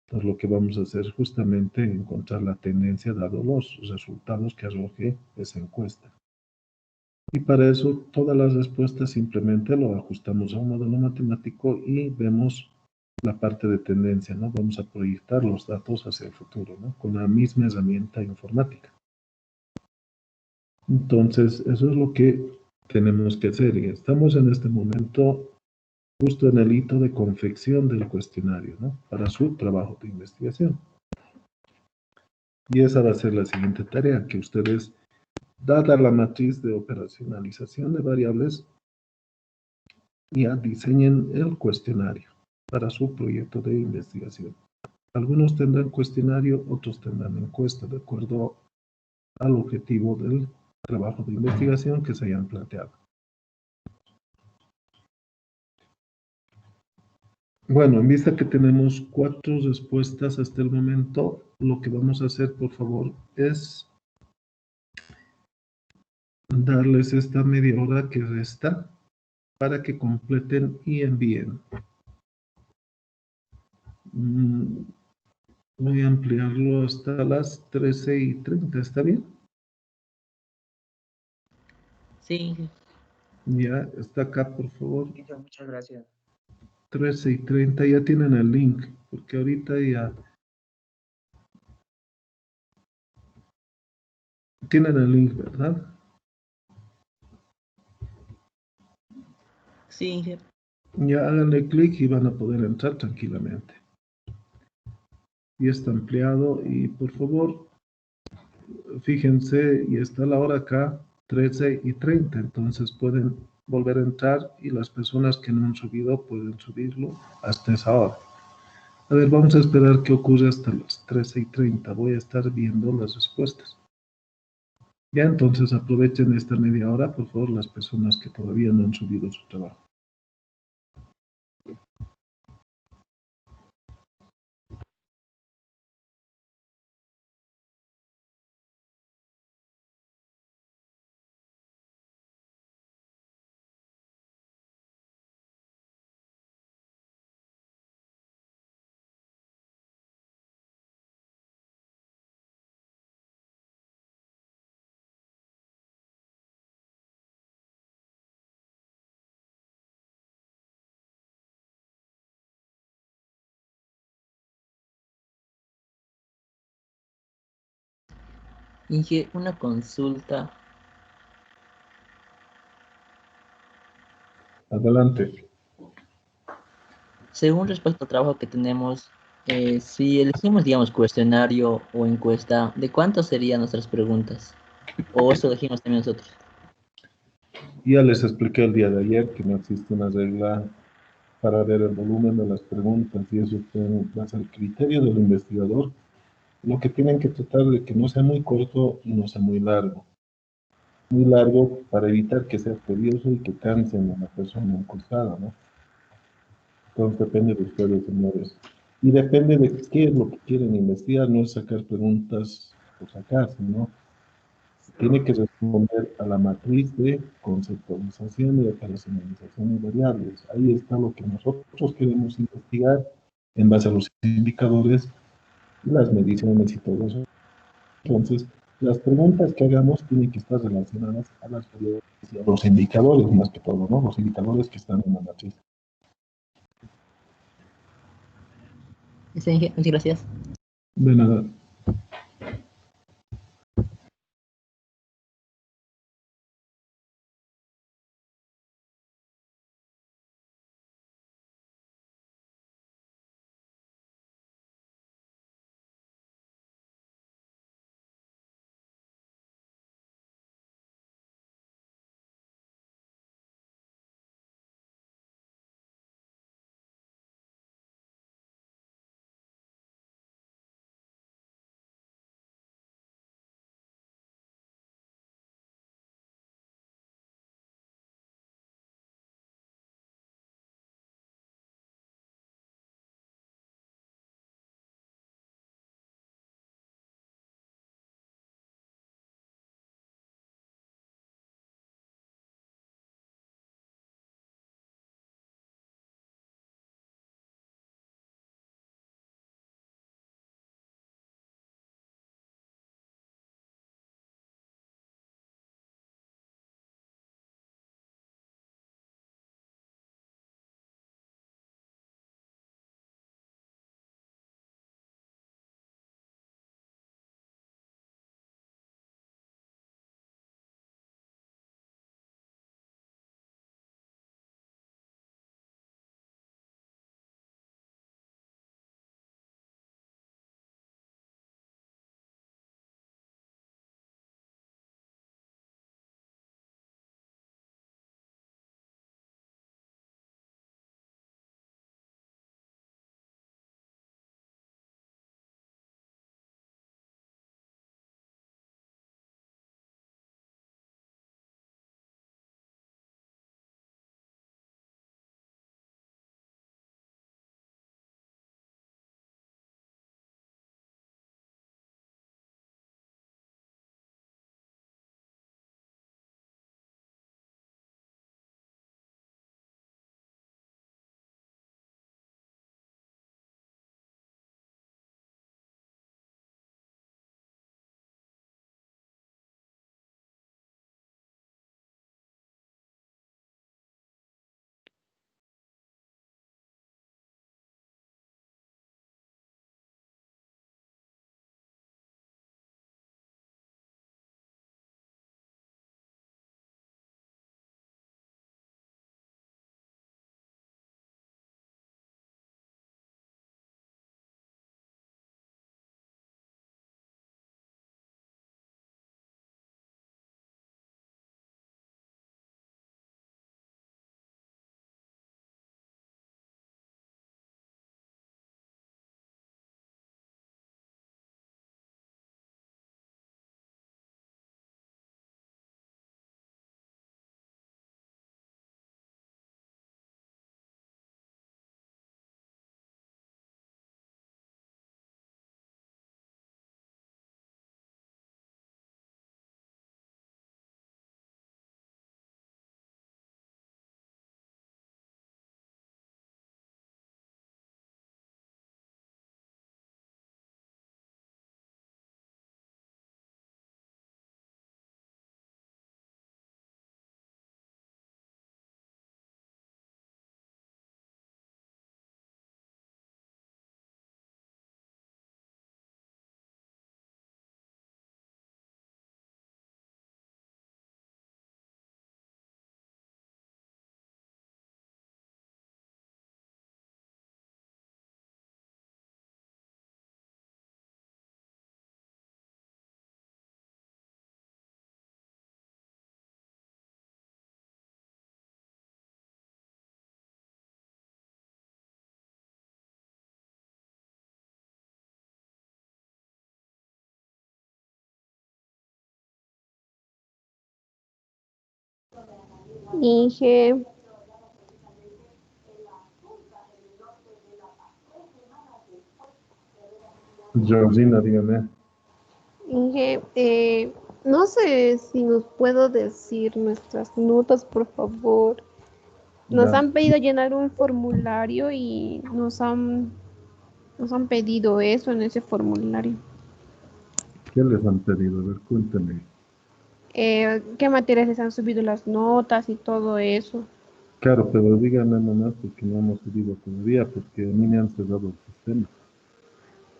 Entonces lo que vamos a hacer es justamente encontrar la tendencia dado los resultados que arroje esa encuesta. Y para eso todas las respuestas simplemente lo ajustamos a un modelo matemático y vemos la parte de tendencia, ¿no? Vamos a proyectar los datos hacia el futuro, ¿no? Con la misma herramienta informática. Entonces, eso es lo que tenemos que hacer. Y estamos en este momento justo en el hito de confección del cuestionario, ¿no? Para su trabajo de investigación. Y esa va a ser la siguiente tarea, que ustedes, dada la matriz de operacionalización de variables, ya diseñen el cuestionario para su proyecto de investigación. Algunos tendrán cuestionario, otros tendrán encuesta, de acuerdo al objetivo del trabajo de investigación que se hayan planteado. Bueno, en vista que tenemos 4 respuestas hasta el momento, lo que vamos a hacer, por favor, es darles esta media hora que resta para que completen y envíen. Voy a ampliarlo hasta las 13:30, ¿está bien? Sí, Ya, está acá, por favor. Muchas gracias. 13:30, ya tienen el link, porque ahorita ya tienen el link, ¿verdad? sí, Ya háganle clic y van a poder entrar tranquilamente. Y está ampliado y por favor, fíjense, y está la hora acá, 13:30, entonces pueden volver a entrar y las personas que no han subido pueden subirlo hasta esa hora. A ver, vamos a esperar qué ocurre hasta las 13:30. Voy a estar viendo las respuestas. Ya, entonces aprovechen esta media hora, por favor, las personas que todavía no han subido su trabajo. Inge, una consulta. Adelante. Según respecto al trabajo que tenemos, si elegimos, digamos, cuestionario o encuesta, ¿de cuánto serían nuestras preguntas? ¿O eso elegimos también nosotros? Ya les expliqué el día de ayer que no existe una regla para ver el volumen de las preguntas y eso va a ser el criterio del investigador. Lo que tienen que tratar de que no sea muy corto y no sea muy largo. Muy largo para evitar que sea tedioso y que cansen a la persona encuestada, ¿no? Entonces depende de ustedes, señores. Y depende de qué es lo que quieren investigar, no es sacar preguntas por sacar, sino tiene que responder a la matriz de conceptualización y operacionalización de variables. Ahí está lo que nosotros queremos investigar en base a los indicadores, las mediciones y todo eso. Entonces, las preguntas que hagamos tienen que estar relacionadas a las variables y a los indicadores, más que todo, ¿no? Los indicadores que están en la matriz. Sí, Inge, muchas gracias. De nada. Inge, Georgina, dígame. Inge, no sé si nos puedo decir nuestras notas, por favor. Nos Ya, han pedido llenar un formulario y nos han pedido eso en ese formulario. ¿qué les han pedido? A ver, cuénteme. ¿Qué materias les han subido las notas y todo eso? Claro, pero díganme nomás porque no hemos subido todavía, porque a mí me han cerrado el sistema.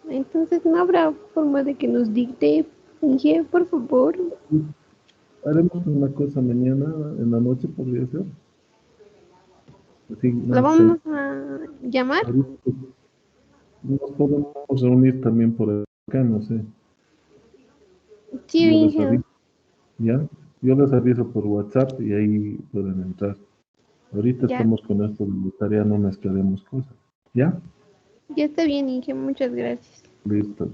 Entonces no habrá forma de que nos dicte, Inge, por favor. Haremos una cosa mañana en la noche, podría ser. Así, La más vamos a llamar. ahorita nos podemos reunir también por acá, no sé. Sí, Yo les Inge. aviso, ¿ya? Yo les aviso por WhatsApp y ahí pueden entrar. Ahorita Ya, estamos con esto de la tarea, no mezclaremos cosas. ¿Ya? ya está bien, Inge. Muchas gracias. Listo.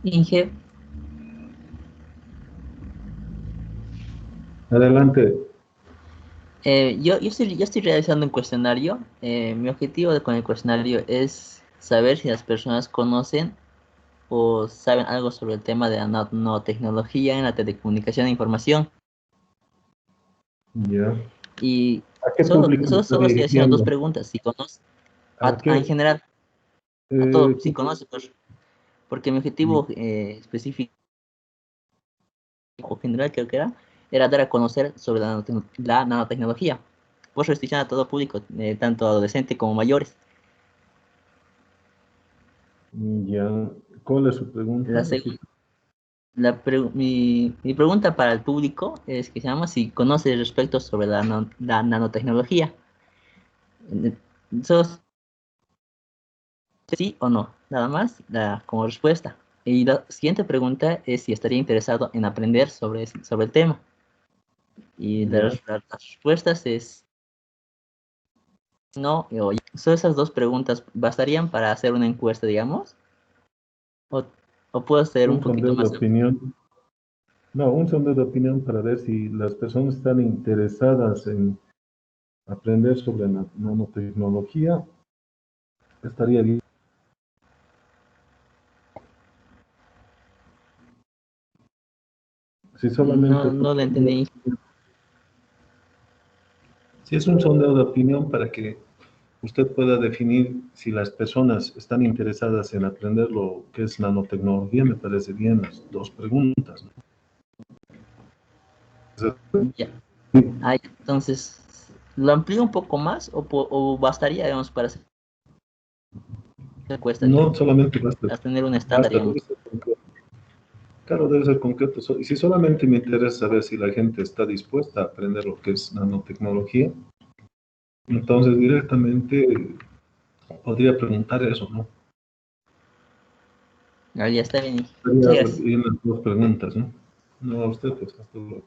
Inge, Adelante. yo estoy realizando un cuestionario. Mi objetivo con el cuestionario es saber si las personas conocen o saben algo sobre el tema de la nanotecnología en la telecomunicación e información. Ya. Y ¿A qué solo, público solo, está solo estoy haciendo dos dirigiendo? preguntas. Si conoce, ¿A en qué? general, a todo, si ¿Qué- conoce, pues, porque mi objetivo específico o general creo que era dar a conocer sobre la nanotecnología. Por eso estoy diciendo a todo público, tanto adolescentes como mayores. Ya. ¿Cuál es su pregunta? La, seg- mi pregunta para el público es que se llama si conoce respecto sobre la nanotecnología. Eh, Solo sí o no, nada más como respuesta. Y la siguiente pregunta es si estaría interesado en aprender sobre el tema. Y Ya. las respuestas es no y oye. Solo esas dos preguntas bastarían para hacer una encuesta, digamos, o, o puedo hacer un Un poquito sondeo de más. opinión. No, un sondeo de opinión para ver si las personas están interesadas en aprender sobre la nanotecnología. Estaría bien. Si solamente No, no lo entendí. si es un sondeo de opinión para que usted pueda definir si las personas están interesadas en aprender lo que es nanotecnología, me parece bien las dos preguntas, ¿no? Ya. Entonces, ¿lo amplío un poco más o bastaría, digamos, para hacer la encuesta, No digamos, solamente basta, para tener un estándar, basta, digamos? debe ser concreto. Claro, debe ser concreto. Y si solamente me interesa saber si la gente está dispuesta a aprender lo que es nanotecnología, entonces directamente podría preguntar eso, ¿no? Ya está bien. Sería Muchas gracias. bien las dos preguntas, ¿no? No a usted, pues hasta luego.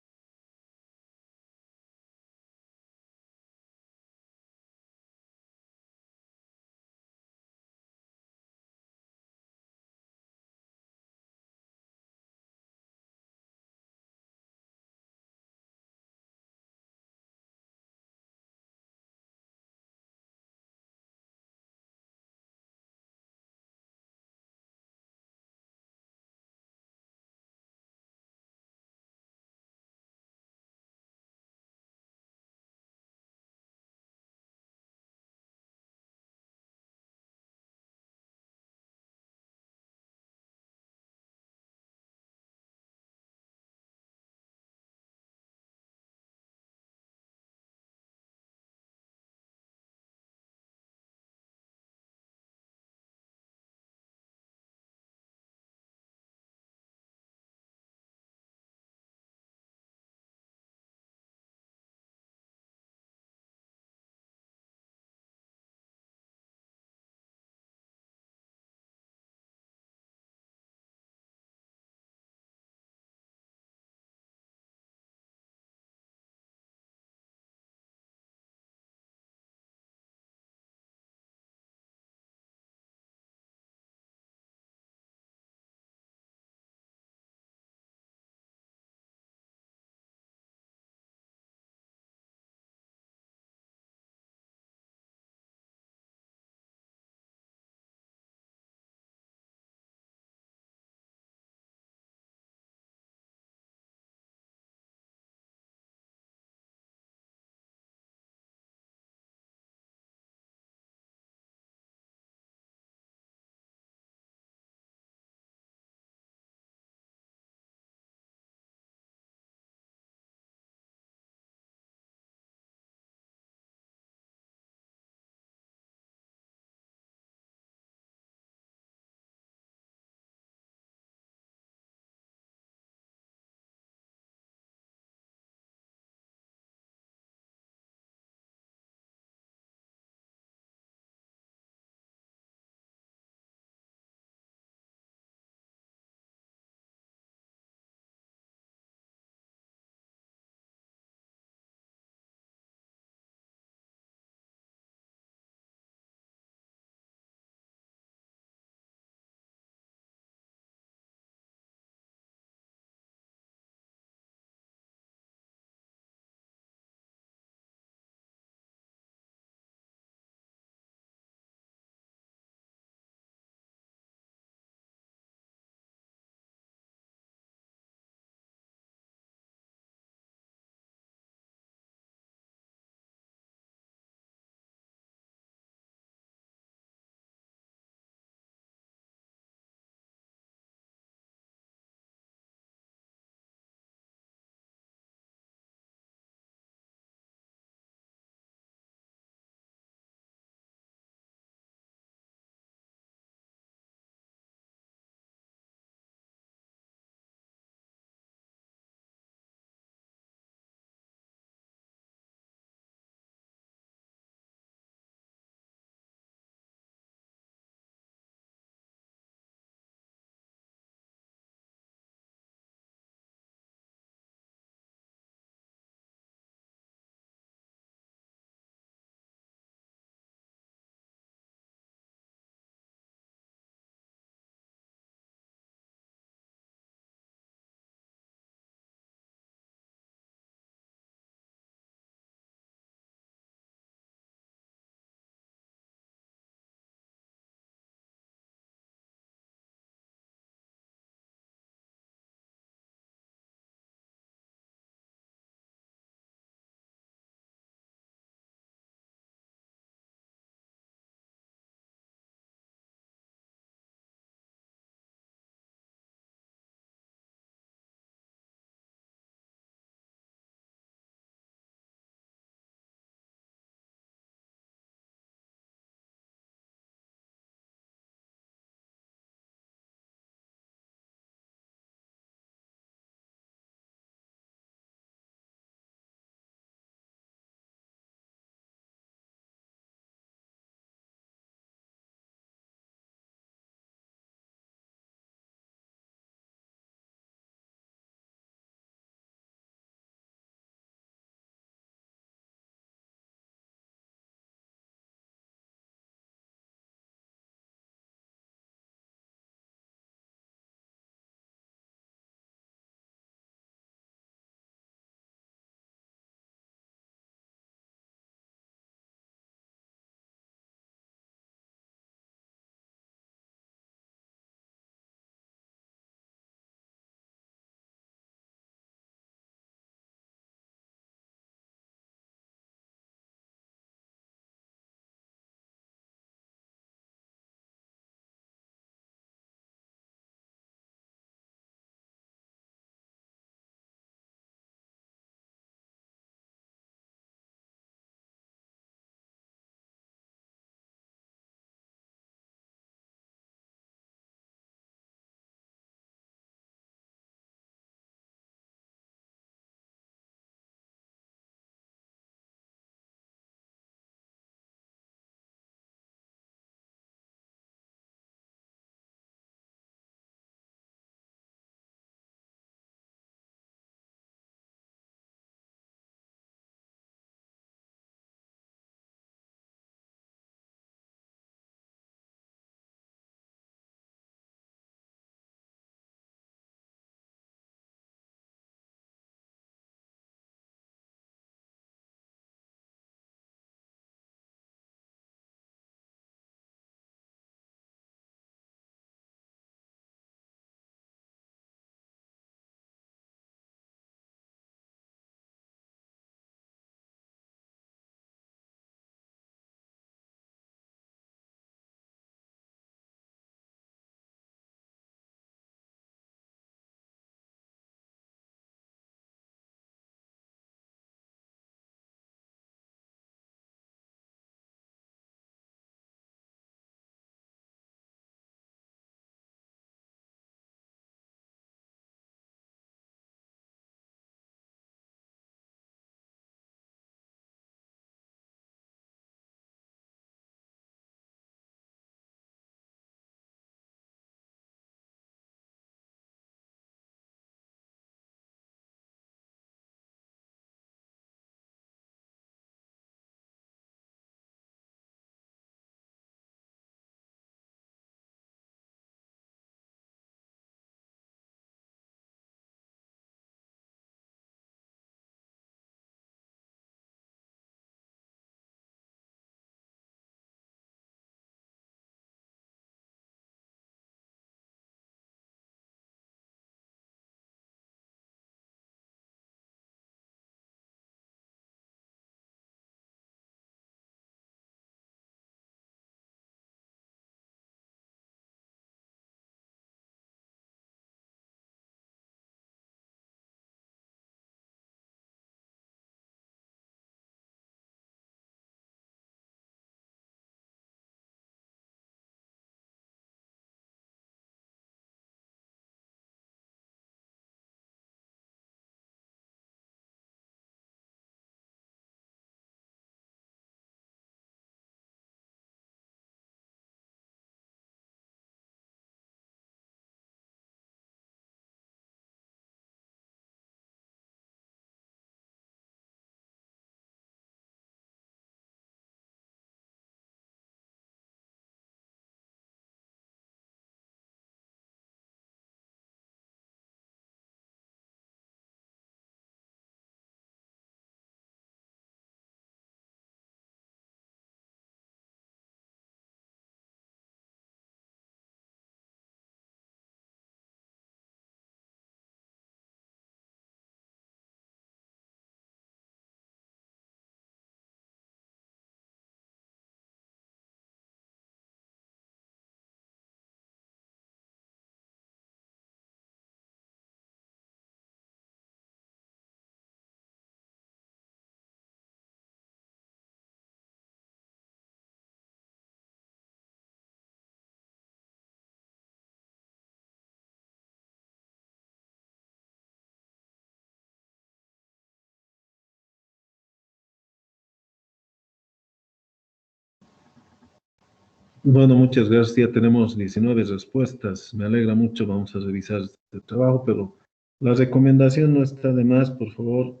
Bueno, muchas gracias. Ya tenemos 19 respuestas. Me alegra mucho. Vamos a revisar este trabajo, pero la recomendación no está de más. Por favor,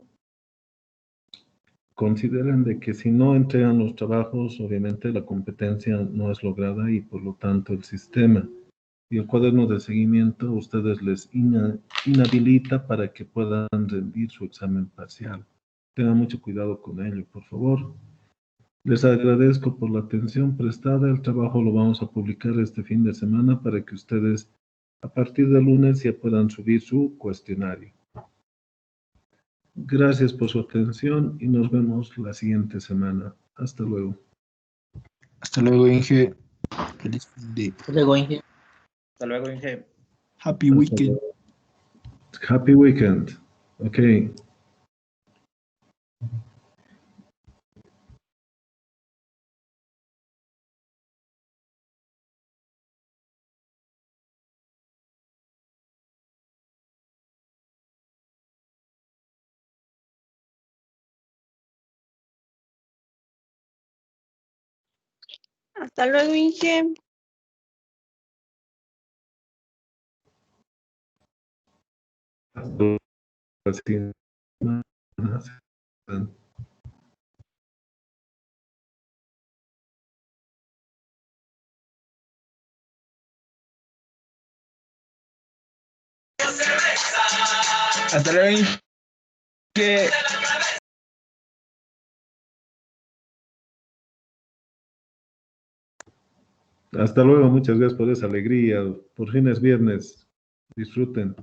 consideren de que si no entregan los trabajos, obviamente la competencia no es lograda y por lo tanto el sistema y el cuaderno de seguimiento a ustedes les inhabilita para que puedan rendir su examen parcial. Tengan mucho cuidado con ello, por favor. Les agradezco por la atención prestada. El trabajo lo vamos a publicar este fin de semana para que ustedes a partir del lunes ya puedan subir su cuestionario. Gracias por su atención y nos vemos la siguiente semana. Hasta luego. Hasta luego, Inge. Feliz fin de Luego, Inge. Hasta luego, Inge. Happy Hasta Weekend. luego. Happy weekend. Okay. Hasta luego, Inge. Hasta la siguiente semana. Hasta luego, Inge. Hasta luego, muchas gracias por esa alegría. Por fin es viernes. Disfruten.